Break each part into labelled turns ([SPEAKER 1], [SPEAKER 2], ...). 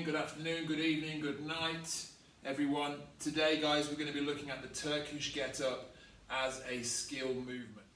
[SPEAKER 1] good afternoon, good evening, good night, everyone. Today, guys, we're going to be looking at the Turkish Get Up as a skill movement.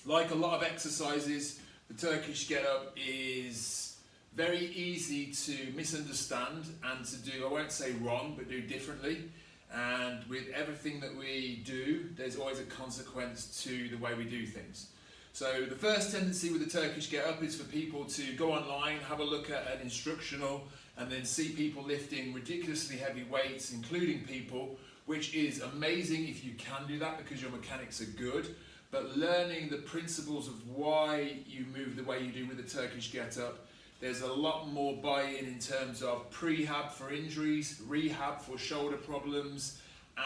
[SPEAKER 1] Like a lot of exercises, the Turkish Get Up is very easy to misunderstand and to do, I won't say wrong, but do differently. And with everything that we do, there's always a consequence to the way we do things. So the first tendency with the Turkish Get Up is for people to go online, have a look at an instructional, and then see people lifting ridiculously heavy weights, including people, which is amazing if you can do that because your mechanics are good. But learning the principles of why you move the way you do with the Turkish Get Up, there's a lot more buy-in in terms of prehab for injuries, rehab for shoulder problems,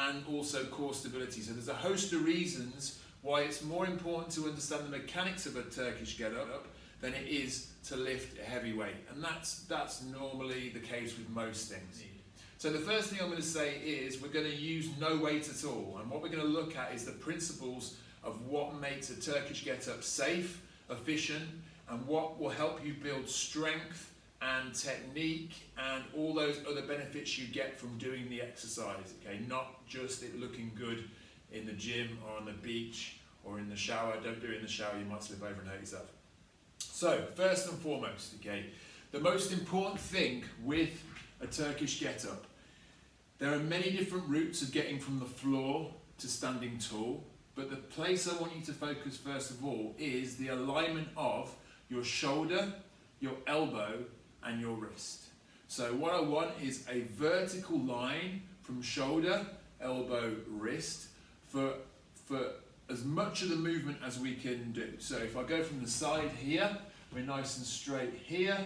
[SPEAKER 1] and also core stability. So there's a host of reasons why it's more important to understand the mechanics of a Turkish Get Up than it is to lift a heavy weight. And that's normally the case with most things. So the first thing I'm going to say is we're going to use no weight at all. And what we're going to look at is the principles of what makes a Turkish Get Up safe, efficient, and what will help you build strength and technique and all those other benefits you get from doing the exercise. Okay, not just it looking good in the gym or on the beach or in the shower. Don't do it in the shower, you might slip over and hurt yourself. So first and foremost, okay, the most important thing with a Turkish Get Up, there are many different routes of getting from the floor to standing tall, but the place I want you to focus first of all is the alignment of your shoulder, your elbow and your wrist. So what I want is a vertical line from shoulder, elbow, wrist for as much of the movement as we can do. So if I go from the side here, we're nice and straight here.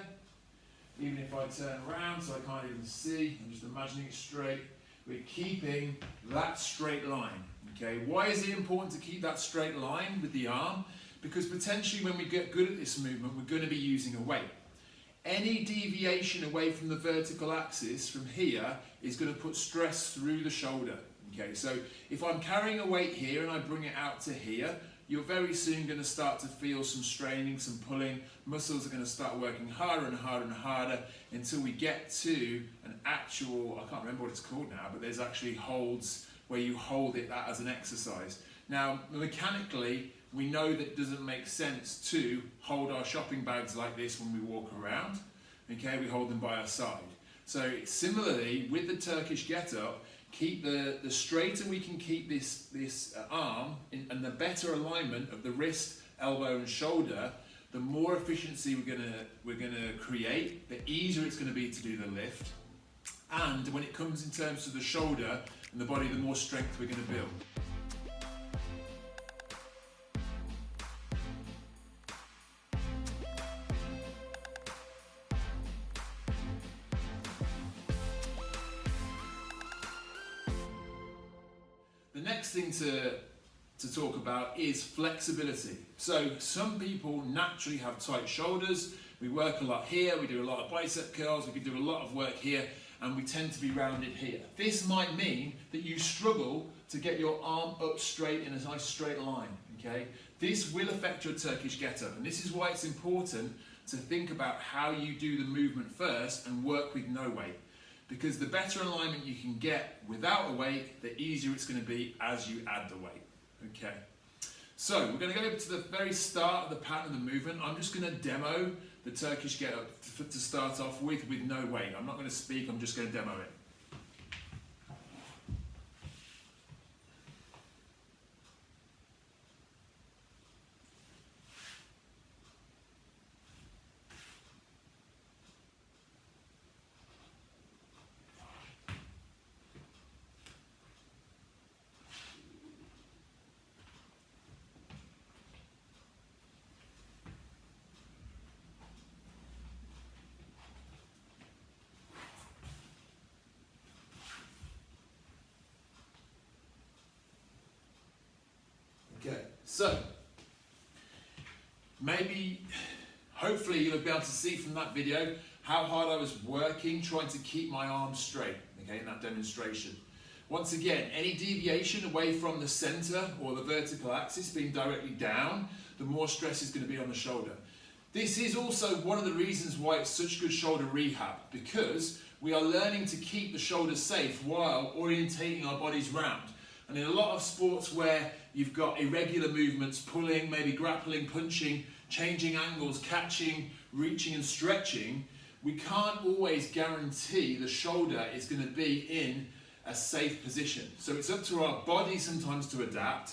[SPEAKER 1] Even if I turn around so I can't even see, I'm just imagining it straight, we're keeping that straight line. Okay, why is it important to keep that straight line with the arm? Because potentially when we get good at this movement, we're going to be using a weight. Any deviation away from the vertical axis from here is going to put stress through the shoulder. Okay, so if I'm carrying a weight here and I bring it out to here, you're very soon going to start to feel some straining, some pulling. Muscles are going to start working harder and harder and harder until we get to an actual, I can't remember what it's called now, but there's actually holds where you hold it as an exercise. Now, mechanically, we know that it doesn't make sense to hold our shopping bags like this when we walk around. Okay, we hold them by our side. So similarly, with the Turkish Get Up, keep the straighter we can keep this arm and the better alignment of the wrist, elbow and shoulder, the more efficiency we're gonna create, the easier it's gonna be to do the lift. And when it comes in terms of the shoulder and the body, the more strength we're gonna build. The next thing to talk about is flexibility. So some people naturally have tight shoulders. We work a lot here, we do a lot of bicep curls, we can do a lot of work here, and we tend to be rounded here. This might mean that you struggle to get your arm up straight in a nice straight line, okay? This will affect your Turkish Get Up, and this is why it's important to think about how you do the movement first and work with no weight. Because the better alignment you can get without a weight, the easier it's going to be as you add the weight. Okay. So we're going to go over to the very start of the pattern of the movement. I'm just going to demo the Turkish Get Up to start off with no weight. I'm not going to speak, I'm just going to demo it. Okay, so hopefully you'll be able to see from that video how hard I was working trying to keep my arms straight, okay, in that demonstration. Once again, any deviation away from the center or the vertical axis being directly down, the more stress is going to be on the shoulder. This is also one of the reasons why it's such good shoulder rehab, because we are learning to keep the shoulders safe while orientating our bodies round. And in a lot of sports where you've got irregular movements, pulling, maybe grappling, punching, changing angles, catching, reaching and stretching, we can't always guarantee the shoulder is going to be in a safe position. So it's up to our body sometimes to adapt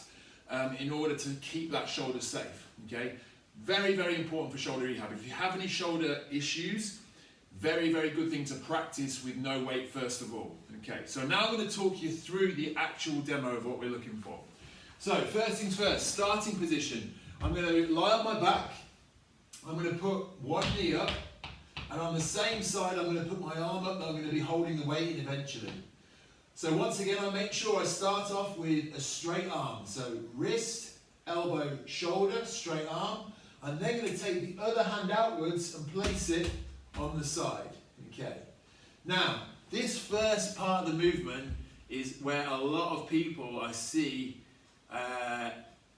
[SPEAKER 1] in order to keep that shoulder safe. Okay? Very, very important for shoulder rehab. If you have any shoulder issues, very, very good thing to practice with no weight first of all. Okay, so now I'm going to talk you through the actual demo of what we're looking for. So first things first, starting position. I'm going to lie on my back. I'm going to put one knee up, and on the same side I'm going to put my arm up that I'm going to be holding the weight in eventually. So once again, I make sure I start off with a straight arm. So wrist, elbow, shoulder, straight arm. I'm then going to take the other hand outwards and place it on the side. Okay. Now, this first part of the movement is where a lot of people I see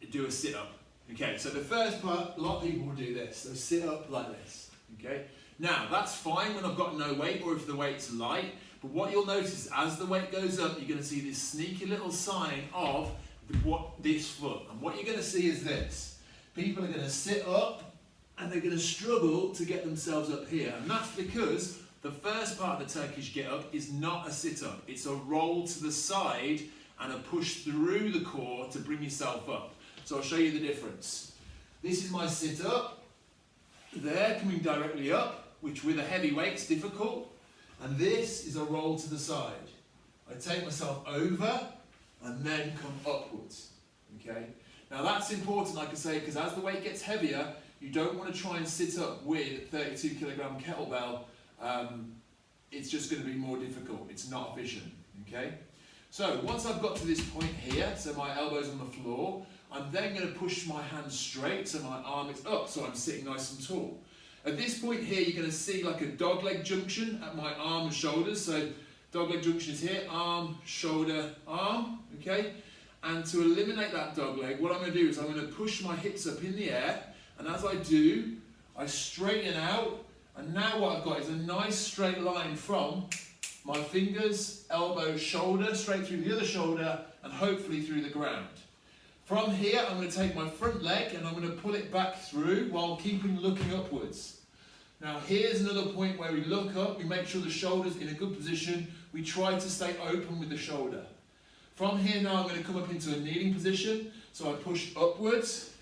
[SPEAKER 1] do a sit-up. Okay, so the first part, a lot of people will do this. They'll sit up like this. Okay. Now, that's fine when I've got no weight or if the weight's light. But what you'll notice as the weight goes up, you're going to see this sneaky little sign of this foot. And what you're going to see is this. People are going to sit up and they're going to struggle to get themselves up here. And that's because the first part of the Turkish Get Up is not a sit-up. It's a roll to the side and a push through the core to bring yourself up. So I'll show you the difference. This is my sit-up. There, coming directly up, which with a heavy weight is difficult. And this is a roll to the side. I take myself over and then come upwards. Okay? Now that's important, like I say, because as the weight gets heavier, you don't want to try and sit up with 32 kilogram kettlebell. It's just going to be more difficult. It's not efficient. Okay? So once I've got to this point here, so my elbow's on the floor, I'm then going to push my hands straight so my arm is up, so I'm sitting nice and tall. At this point here, you're going to see like a dog leg junction at my arm and shoulders. So dog leg junction is here, arm, shoulder, arm, okay? And to eliminate that dog leg, what I'm going to do is I'm going to push my hips up in the air, and as I do, I straighten out, and now what I've got is a nice straight line from my fingers, elbow, shoulder, straight through the other shoulder, and hopefully through the ground. From here, I'm going to take my front leg and I'm going to pull it back through while keeping looking upwards. Now here's another point where we look up, we make sure the shoulder's in a good position, we try to stay open with the shoulder. From here now I'm going to come up into a kneeling position, so I push upwards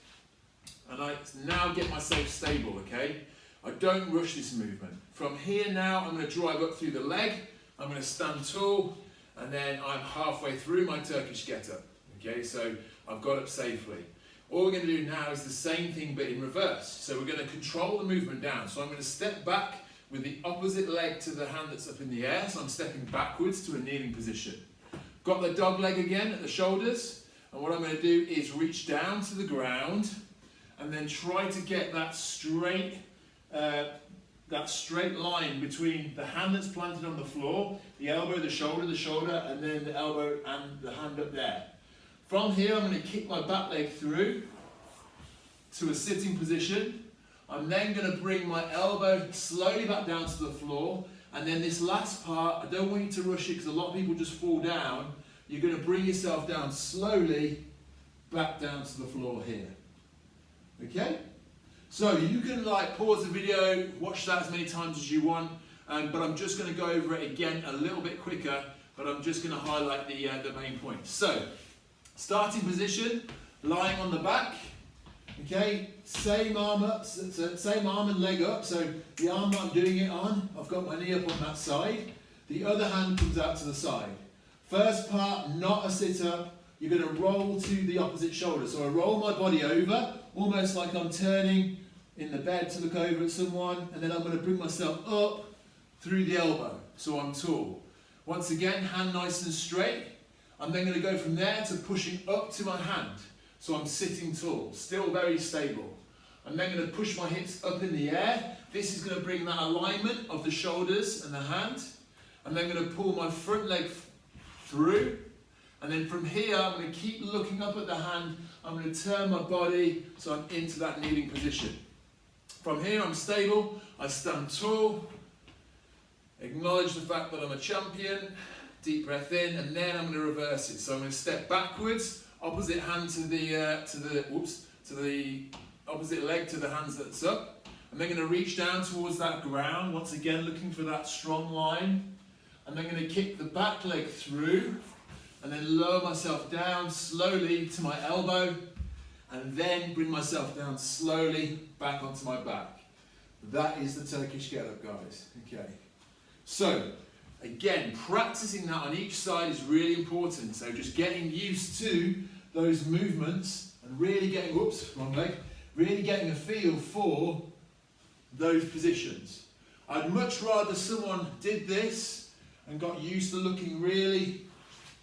[SPEAKER 1] and I now get myself stable, okay? I don't rush this movement. From here now I'm going to drive up through the leg, I'm going to stand tall, and then I'm halfway through my Turkish Get Up, okay? So I've got up safely. All we're going to do now is the same thing but in reverse. So we're going to control the movement down. So I'm going to step back with the opposite leg to the hand that's up in the air. So I'm stepping backwards to a kneeling position. Got the dog leg again at the shoulders. And what I'm going to do is reach down to the ground and then try to get that straight line between the hand that's planted on the floor, the elbow, the shoulder, and then the elbow and the hand up there. From here, I'm going to kick my back leg through to a sitting position. I'm then going to bring my elbow slowly back down to the floor. And then this last part, I don't want you to rush it because a lot of people just fall down. You're going to bring yourself down slowly back down to the floor here. Okay? So you can like pause the video, watch that as many times as you want. But I'm just going to go over it again a little bit quicker. But I'm just going to highlight the main points. So, starting position, lying on the back, okay, same arm up, same arm and leg up, so the arm that I'm doing it on, I've got my knee up on that side, the other hand comes out to the side. First part, not a sit-up, you're going to roll to the opposite shoulder, so I roll my body over, almost like I'm turning in the bed to look over at someone, and then I'm going to bring myself up through the elbow, so I'm tall. Once again, hand nice and straight. I'm then going to go from there to pushing up to my hand. So I'm sitting tall, still very stable. I'm then going to push my hips up in the air. This is going to bring that alignment of the shoulders and the hand. I'm then going to pull my front leg through. And then from here, I'm going to keep looking up at the hand. I'm going to turn my body so I'm into that kneeling position. From here, I'm stable. I stand tall. Acknowledge the fact that I'm a champion. Deep breath in, and then I'm going to reverse it. So I'm going to step backwards, opposite hand to the opposite leg to the hands that's up. I'm then going to reach down towards that ground, once again looking for that strong line. I'm then going to kick the back leg through, and then lower myself down slowly to my elbow, and then bring myself down slowly back onto my back. That is the Turkish Get Up, guys. Okay. So, again, practicing that on each side is really important. So just getting used to those movements and really getting, whoops, wrong leg, really getting a feel for those positions. I'd much rather someone did this and got used to looking really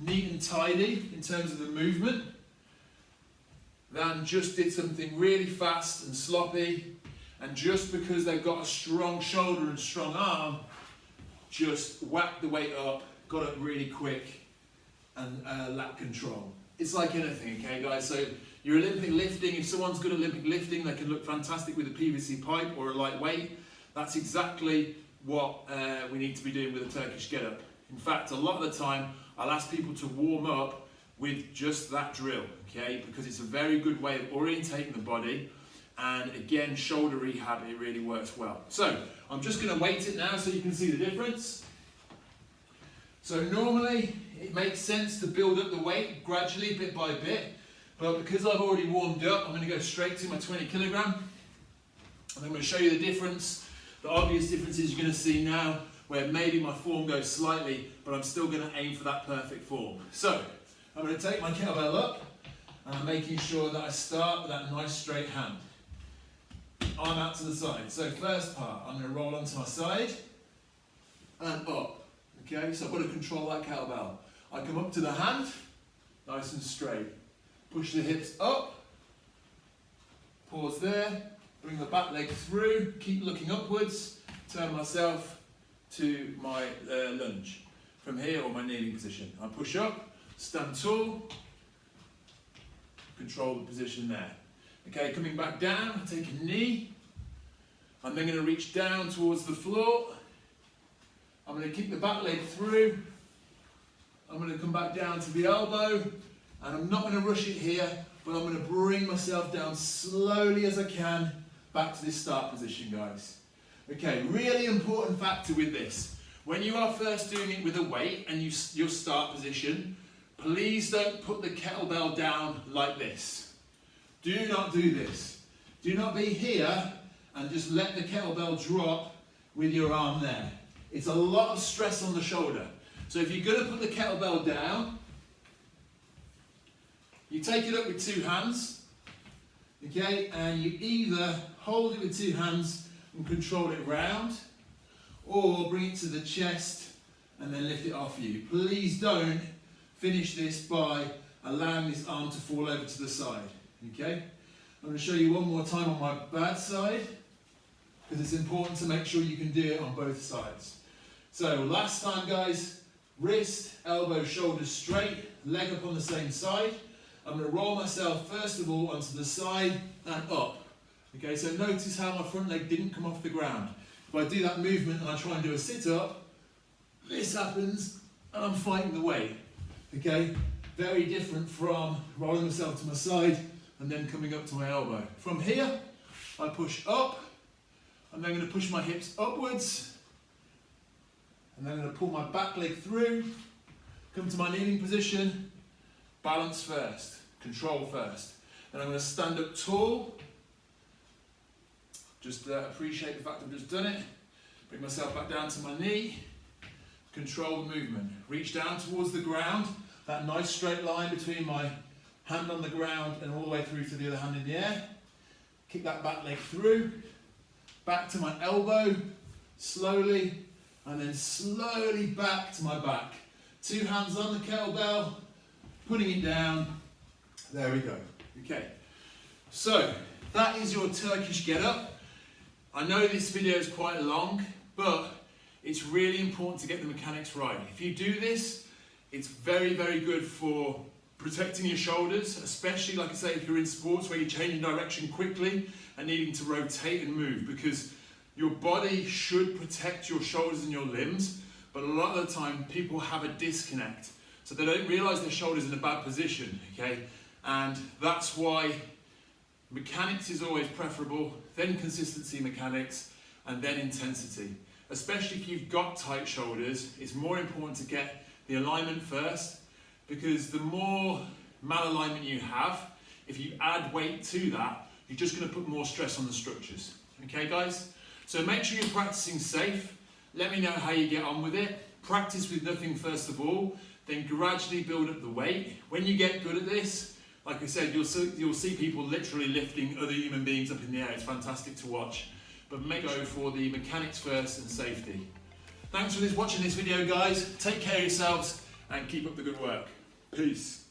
[SPEAKER 1] neat and tidy in terms of the movement than just did something really fast and sloppy, and just because they've got a strong shoulder and strong arm, just whack the weight up, got up really quick, and lack control. It's like anything, okay guys? So your Olympic lifting, if someone's good at Olympic lifting, they can look fantastic with a PVC pipe or a light weight. That's exactly what we need to be doing with a Turkish Get Up. In fact, a lot of the time, I'll ask people to warm up with just that drill, okay? Because it's a very good way of orientating the body. And again, shoulder rehab, it really works well. So I'm just going to weight it now so you can see the difference. So normally it makes sense to build up the weight gradually, bit by bit. But because I've already warmed up, I'm going to go straight to my 20 kilogram. And I'm going to show you the difference. The obvious differences you're going to see now, where maybe my form goes slightly, but I'm still going to aim for that perfect form. So I'm going to take my kettlebell up, and I'm making sure that I start with that nice straight hand. Arm out to the side. So first part, I'm going to roll onto my side and up. Okay, so I've got to control that kettlebell. I come up to the hand, nice and straight. Push the hips up, pause there, bring the back leg through, keep looking upwards, turn myself to my lunge. From here, or my kneeling position. I push up, stand tall, control the position there. Okay, coming back down, take a knee. I'm then going to reach down towards the floor. I'm going to kick the back leg through. I'm going to come back down to the elbow. And I'm not going to rush it here, but I'm going to bring myself down slowly as I can back to this start position, guys. Okay, really important factor with this. When you are first doing it with a weight and your start position, please don't put the kettlebell down like this. Do not do this. Do not be here and just let the kettlebell drop with your arm there. It's a lot of stress on the shoulder. So if you're going to put the kettlebell down, you take it up with two hands, okay, and you either hold it with two hands and control it round, or bring it to the chest and then lift it off you. Please don't finish this by allowing this arm to fall over to the side, okay? I'm going to show you one more time on my bad side, because it's important to make sure you can do it on both sides. So last time, guys, wrist, elbow, shoulders straight, leg up on the same side. I'm going to roll myself first of all onto the side and up. Okay, so notice how my front leg didn't come off the ground. If I do that movement and I try and do a sit-up, this happens and I'm fighting the weight. Okay, very different from rolling myself to my side and then coming up to my elbow. From here, I push up. I'm then going to push my hips upwards. And then I'm going to pull my back leg through, come to my kneeling position, balance first, control first. Then I'm going to stand up tall. Just appreciate the fact I've just done it. Bring myself back down to my knee. Control the movement. Reach down towards the ground. That nice straight line between my hand on the ground and all the way through to the other hand in the air. Kick that back leg through. Back to my elbow. Slowly. And then slowly back to my back. Two hands on the kettlebell. Putting it down. There we go. Okay. So, that is your Turkish Get Up. I know this video is quite long, but it's really important to get the mechanics right. If you do this, it's very, very good for protecting your shoulders, especially, like I say, if you're in sports where you're changing direction quickly and needing to rotate and move, because Your body should protect your shoulders and your limbs, but a lot of the time people have a disconnect. So they don't realise their shoulder's in a bad position, okay? And that's why mechanics is always preferable, then consistency mechanics, and then intensity. Especially if you've got tight shoulders, it's more important to get the alignment first, because the more malalignment you have, if you add weight to that, you're just going to put more stress on the structures. Okay guys? So make sure you're practicing safe. Let me know how you get on with it. Practice with nothing first of all, then gradually build up the weight. When you get good at this, like I said, you'll see people literally lifting other human beings up in the air. It's fantastic to watch. But make go for the mechanics first and safety. Thanks for watching this video, guys. Take care of yourselves and keep up the good work. Peace.